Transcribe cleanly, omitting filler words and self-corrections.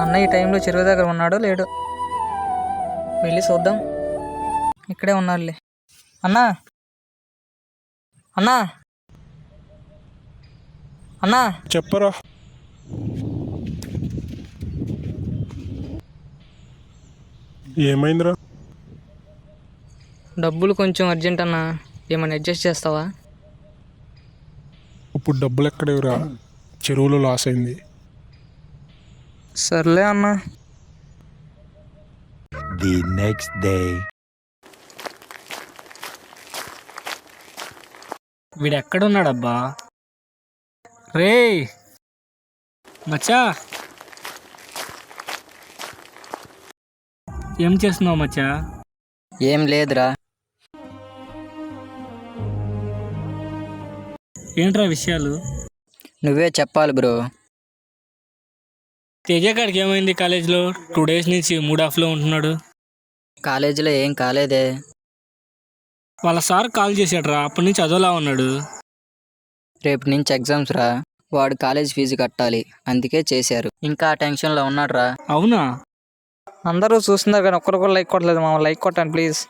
అన్న ఈ టైంలో చెరువు దగ్గర ఉన్నాడో లేడో వెళ్ళి చూద్దాం. ఇక్కడే ఉన్నారులే. అన్నా అన్నా అన్నా చెప్పరా. ఏమైందిరా? డబ్బులు కొంచెం అర్జెంట్ అన్నా, ఏమైనా అడ్జస్ట్ చేస్తావా? ఇప్పుడు డబ్బులు ఎక్కడేవిరా? చెరువులో లాస్ అయింది. సర్లే అన్నా. The next day. వీడెక్కడున్నాడబ్బా? రే మచ్చా, ఏం చేస్తున్నావు మచ్చా? ఏం లేదురా. ఏంట్రా విషయాలు? నువ్వే చెప్పాలి బ్రో. తేజ గారికి ఏమైంది? కాలేజ్లో 2 days నుంచి మూడ్ ఆఫ్లో ఉంటున్నాడు. కాలేజీలో ఏం కాలేదే. వాళ్ళ సార్ కాల్ చేశాడ్రా, అప్పటి నుంచి అదోలా ఉన్నాడు. రేపు నుంచి ఎగ్జామ్స్ రా, వాడు కాలేజ్ ఫీజు కట్టాలి, అందుకే చేశారు. ఇంకా ఆ టెన్షన్లో ఉన్నాడు రా. అవునా? అందరూ చూస్తున్నారు కానీ ఒక్కరు కూడా లైక్ కొట్టలేదు. మామ లైక్ కొట్టండి ప్లీజ్.